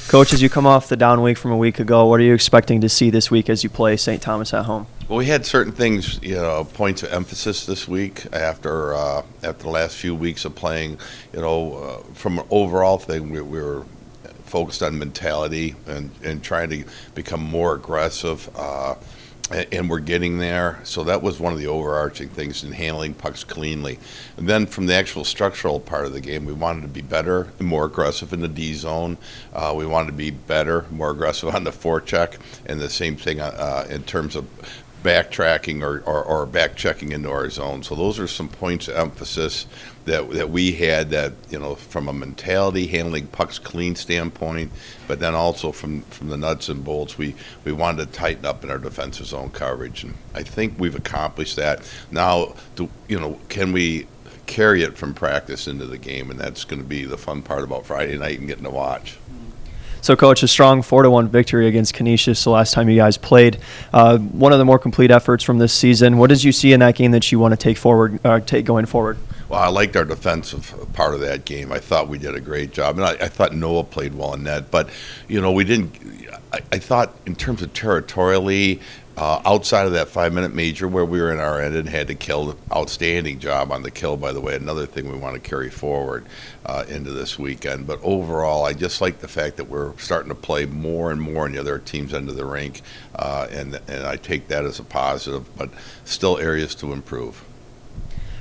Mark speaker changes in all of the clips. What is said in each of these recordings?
Speaker 1: Coach, as you come off the down week from a week ago, what are you expecting to see this week as you play St. Thomas at home?
Speaker 2: Well, we had certain things, points of emphasis this week after the last few weeks of playing. From an overall thing, we were focused on mentality and trying to become more aggressive. And we're getting there. So that was one of the overarching things in handling pucks cleanly. And then from the actual structural part of the game, we wanted to be better and more aggressive in the D zone. We wanted to be better, more aggressive on the forecheck, and the same thing in terms of backtracking or back checking into our zone. So those are some points of emphasis that we had that, from a mentality, handling pucks clean standpoint, but then also from the nuts and bolts, we wanted to tighten up in our defensive zone coverage. And I think we've accomplished that. Now, can we carry it from practice into the game? And that's going to be the fun part about Friday night and getting to watch.
Speaker 1: So, Coach, a strong 4-1 victory against Canisius the last time you guys played. One of the more complete efforts from this season. What did you see in that game that you want to take going forward?
Speaker 2: Well, I liked our defensive part of that game. I thought we did a great job, and I thought Noah played well in net. But we didn't. I thought in terms of territorially, outside of that 5-minute major where we were in our end and had to kill, outstanding job on the kill, by the way, another thing we want to carry forward into this weekend. But overall, I just like the fact that we're starting to play more and more in the other team's end of the rink, and I take that as a positive, but still areas to improve.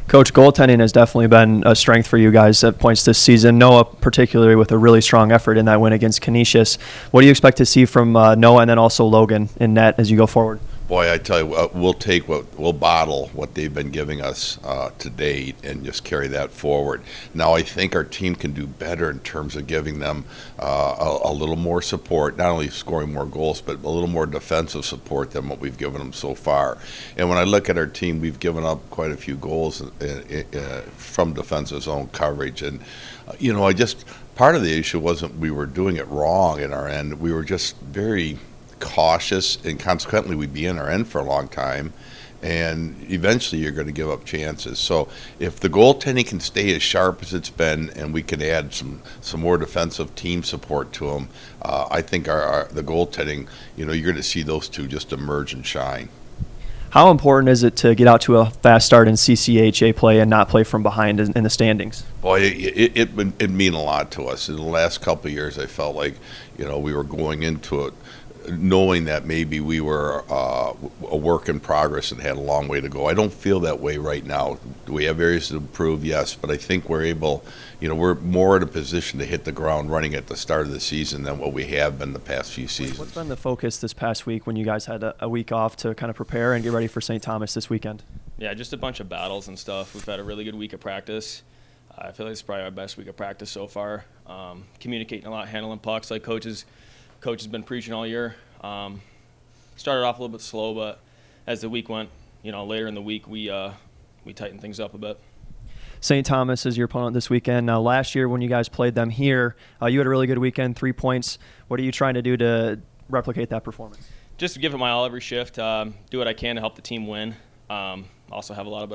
Speaker 1: Coach, goaltending has definitely been a strength for you guys at points this season. Noah, particularly with a really strong effort in that win against Canisius. What do you expect to see from Noah and then also Logan in net as you go forward?
Speaker 2: Boy, I tell you, we'll bottle what they've been giving us to date and just carry that forward. Now, I think our team can do better in terms of giving them a little more support, not only scoring more goals, but a little more defensive support than what we've given them so far. And when I look at our team, we've given up quite a few goals from defensive zone coverage. And, part of the issue wasn't we were doing it wrong in our end. We were just very cautious, and consequently we'd be in our end for a long time, and eventually you're going to give up chances. So if the goaltending can stay as sharp as it's been and we can add some more defensive team support to them, I think the goaltending, you're going to see those two just emerge and shine.
Speaker 1: How important is it to get out to a fast start in CCHA play and not play from behind in the standings?
Speaker 2: Boy, it mean a lot to us. In the last couple of years, I felt like we were going into it knowing that maybe we were a work in progress and had a long way to go. I don't feel that way right now. Do we have areas to improve? Yes, but I think we're able, we're more in a position to hit the ground running at the start of the season than what we have been the past few seasons.
Speaker 1: What's been the focus this past week when you guys had a week off to kind of prepare and get ready for St. Thomas this weekend?
Speaker 3: Yeah, just a bunch of battles and stuff. We've had a really good week of practice. I feel like it's probably our best week of practice so far. Communicating a lot, handling pucks like Coach has been preaching all year. Started off a little bit slow, but as the week went, later in the week, we tightened things up a bit.
Speaker 1: St. Thomas is your opponent this weekend. Now, last year when you guys played them here, you had a really good weekend, 3 points. What are you trying to do to replicate that performance?
Speaker 3: Just to give it my all every shift, do what I can to help the team win. Also have a lot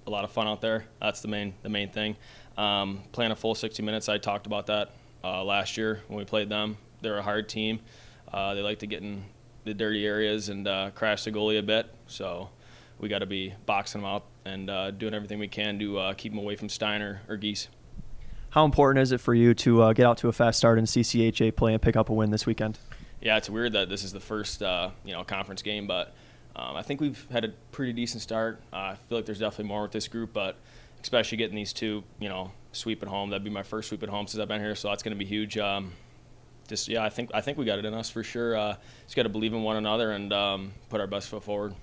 Speaker 3: of fun out there. That's the main thing. Playing a full 60 minutes, I talked about that last year when we played them. They're a hard team. They like to get in the dirty areas and crash the goalie a bit. So we got to be boxing them out and doing everything we can to keep them away from Steiner or Geese.
Speaker 1: How important is it for you to get out to a fast start in CCHA play and pick up a win this weekend?
Speaker 3: Yeah, it's weird that this is the first conference game, but I think we've had a pretty decent start. I feel like there's definitely more with this group, but especially getting these two, sweep at home. That'd be my first sweep at home since I've been here, so that's going to be huge. I think we got it in us for sure. Just got to believe in one another and put our best foot forward.